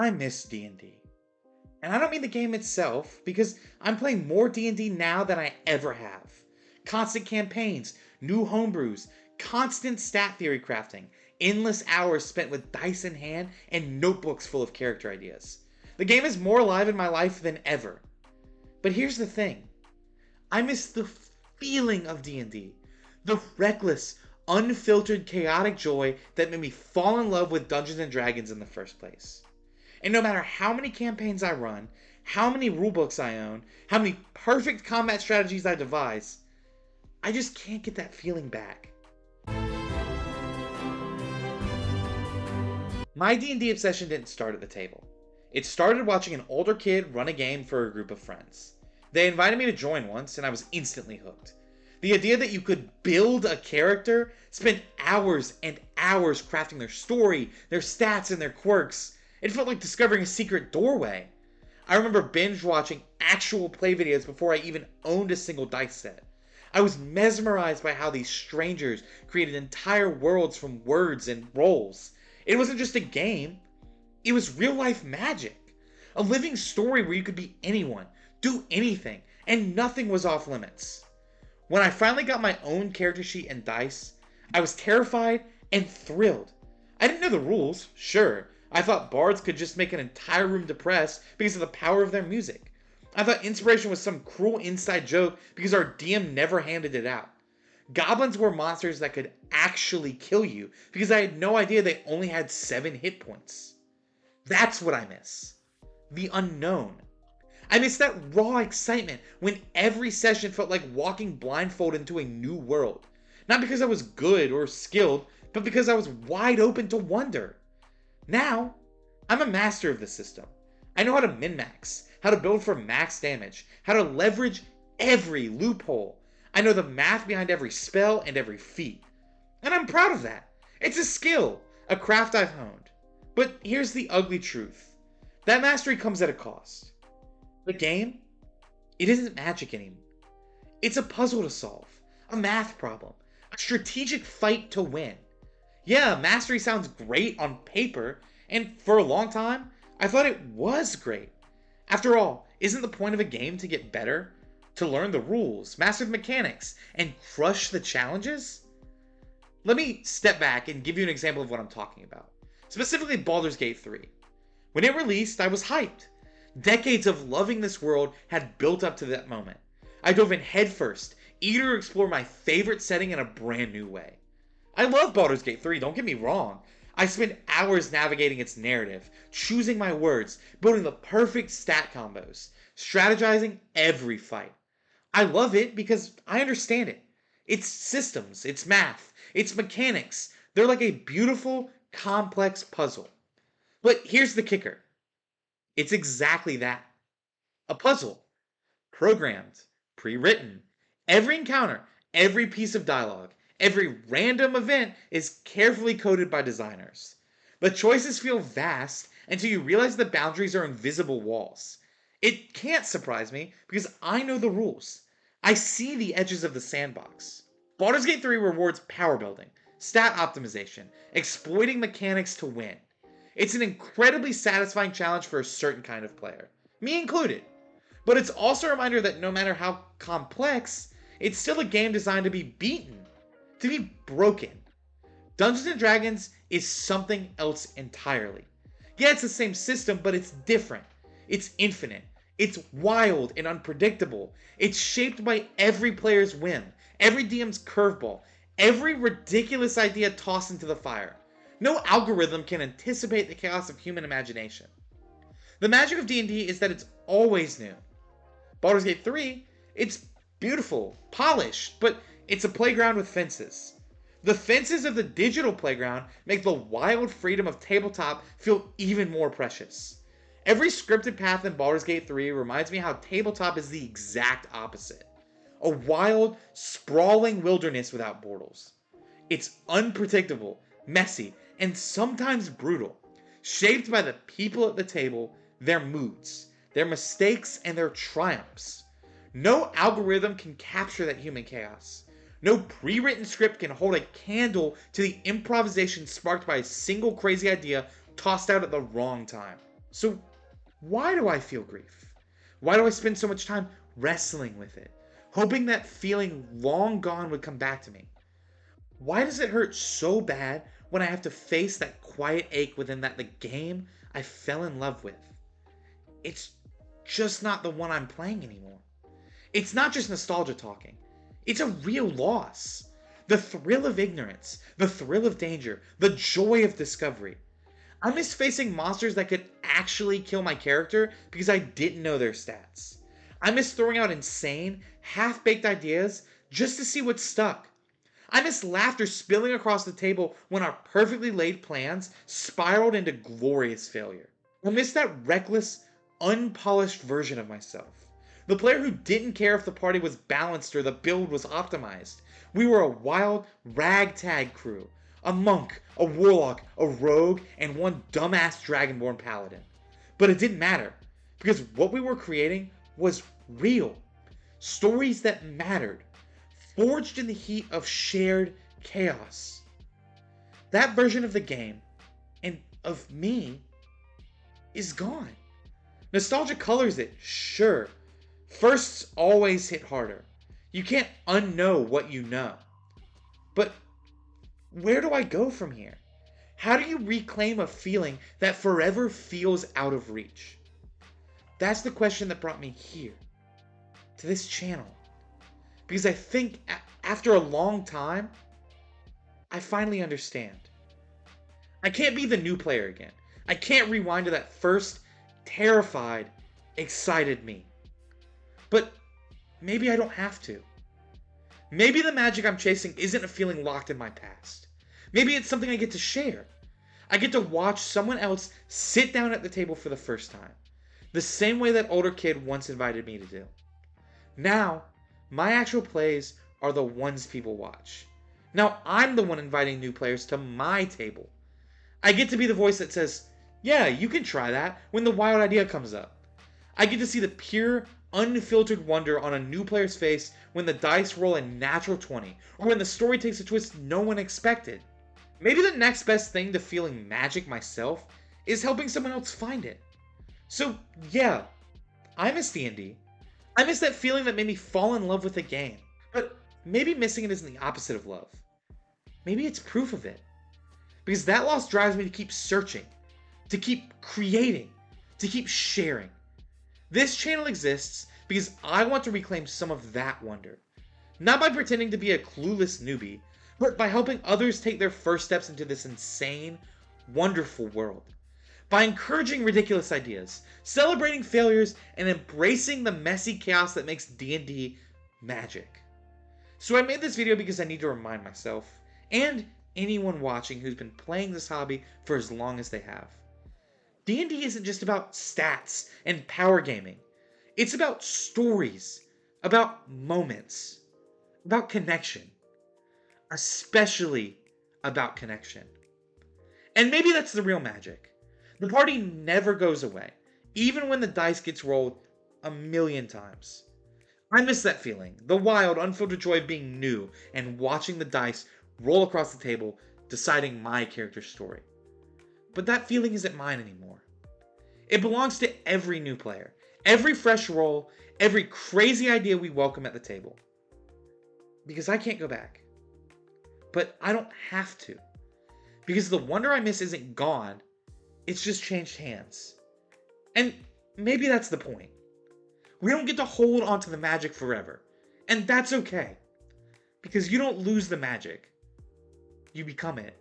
I miss D&D. And I don't mean the game itself, because I'm playing more D&D now than I ever have. Constant campaigns, new homebrews, constant stat theory crafting, endless hours spent with dice in hand, and notebooks full of character ideas. The game is more alive in my life than ever. But here's the thing. I miss the feeling of D&D. The reckless, unfiltered, chaotic joy that made me fall in love with Dungeons and Dragons in the first place. And no matter how many campaigns I run, how many rulebooks I own, how many perfect combat strategies I devise, I just can't get that feeling back. My D&D obsession didn't start at the table. It started watching an older kid run a game for a group of friends. They invited me to join once, and I was instantly hooked. The idea that you could build a character, spend hours and hours crafting their story, their stats, and their quirks, it felt like discovering a secret doorway. I remember binge watching actual play videos before I even owned a single dice set. I was mesmerized by how these strangers created entire worlds from words and roles. It wasn't just a game, it was real life magic. A living story where you could be anyone, do anything, and nothing was off limits. When I finally got my own character sheet and dice, I was terrified and thrilled. I didn't know the rules, sure. I thought bards could just make an entire room depressed because of the power of their music. I thought inspiration was some cruel inside joke because our DM never handed it out. Goblins were monsters that could actually kill you because I had no idea they only had 7 hit points. That's what I miss. The unknown. I miss that raw excitement when every session felt like walking blindfolded into a new world. Not because I was good or skilled, but because I was wide open to wonder. Now, I'm a master of the system. I know how to min-max, how to build for max damage, how to leverage every loophole. I know the math behind every spell and every feat. And I'm proud of that. It's a skill, a craft I've honed. But here's the ugly truth. That mastery comes at a cost. The game, it isn't magic anymore. It's a puzzle to solve, a math problem, a strategic fight to win. Yeah, mastery sounds great on paper, and for a long time, I thought it was great. After all, isn't the point of a game to get better? To learn the rules, master the mechanics, and crush the challenges? Let me step back and give you an example of what I'm talking about. Specifically Baldur's Gate 3. When it released, I was hyped. Decades of loving this world had built up to that moment. I dove in headfirst, eager to explore my favorite setting in a brand new way. I love Baldur's Gate 3, don't get me wrong. I spent hours navigating its narrative, choosing my words, building the perfect stat combos, strategizing every fight. I love it because I understand it. It's systems, it's math, it's mechanics. They're like a beautiful, complex puzzle. But here's the kicker. It's exactly that. A puzzle. Programmed, pre-written. Every encounter, every piece of dialogue, every random event is carefully coded by designers. The choices feel vast until you realize the boundaries are invisible walls. It can't surprise me because I know the rules. I see the edges of the sandbox. Baldur's Gate 3 rewards power building, stat optimization, exploiting mechanics to win. It's an incredibly satisfying challenge for a certain kind of player, me included. But it's also a reminder that no matter how complex, it's still a game designed to be beaten, to be broken. Dungeons and Dragons is something else entirely. Yeah, it's the same system, but it's different. It's infinite. It's wild and unpredictable. It's shaped by every player's whim, every DM's curveball, every ridiculous idea tossed into the fire. No algorithm can anticipate the chaos of human imagination. The magic of D&D is that it's always new. Baldur's Gate 3, it's beautiful, polished, but it's a playground with fences. The fences of the digital playground make the wild freedom of tabletop feel even more precious. Every scripted path in Baldur's Gate 3 reminds me how tabletop is the exact opposite. A wild, sprawling wilderness without borders. It's unpredictable, messy, and sometimes brutal, shaped by the people at the table, their moods, their mistakes, and their triumphs. No algorithm can capture that human chaos. No pre-written script can hold a candle to the improvisation sparked by a single crazy idea tossed out at the wrong time. So, why do I feel grief? Why do I spend so much time wrestling with it, hoping that feeling long gone would come back to me? Why does it hurt so bad when I have to face that quiet ache within the game I fell in love with? It's just not the one I'm playing anymore. It's not just nostalgia talking. It's a real loss. The thrill of ignorance, the thrill of danger, the joy of discovery. I miss facing monsters that could actually kill my character because I didn't know their stats. I miss throwing out insane, half-baked ideas just to see what stuck. I miss laughter spilling across the table when our perfectly laid plans spiraled into glorious failure. I miss that reckless, unpolished version of myself. The player who didn't care if the party was balanced or the build was optimized. We were a wild, ragtag crew. A monk, a warlock, a rogue, and one dumbass dragonborn paladin. But it didn't matter, because what we were creating was real. Stories that mattered, forged in the heat of shared chaos. That version of the game, and of me, is gone. Nostalgia colors it, sure. Firsts always hit harder. You can't unknow what you know. But where do I go from here? How do you reclaim a feeling that forever feels out of reach? That's the question that brought me here, to this channel. Because I think after a long time, I finally understand. I can't be the new player again. I can't rewind to that first terrified, excited me. But maybe I don't have to. Maybe the magic I'm chasing isn't a feeling locked in my past. Maybe it's something I get to share. I get to watch someone else sit down at the table for the first time. The same way that older kid once invited me to do. Now, my actual plays are the ones people watch. Now I'm the one inviting new players to my table. I get to be the voice that says, yeah, you can try that when the wild idea comes up. I get to see the pure, unfiltered wonder on a new player's face when the dice roll a natural 20, or when the story takes a twist no one expected. Maybe the next best thing to feeling magic myself is helping someone else find it. So yeah, I miss D&D. I miss that feeling that made me fall in love with the game. But maybe missing it isn't the opposite of love. Maybe it's proof of it. Because that loss drives me to keep searching, to keep creating, to keep sharing. This channel exists because I want to reclaim some of that wonder. Not by pretending to be a clueless newbie, but by helping others take their first steps into this insane, wonderful world. By encouraging ridiculous ideas, celebrating failures, and embracing the messy chaos that makes D&D magic. So I made this video because I need to remind myself, and anyone watching who's been playing this hobby for as long as they have. D&D isn't just about stats and power gaming. It's about stories, about moments, about connection. Especially about connection. And maybe that's the real magic. The party never goes away, even when the dice gets rolled a million times. I miss that feeling, the wild, unfiltered joy of being new and watching the dice roll across the table, deciding my character's story. But that feeling isn't mine anymore. It belongs to every new player, every fresh roll, every crazy idea we welcome at the table. Because I can't go back. But I don't have to. Because the wonder I miss isn't gone, it's just changed hands. And maybe that's the point. We don't get to hold onto the magic forever. And that's okay. Because you don't lose the magic. You become it.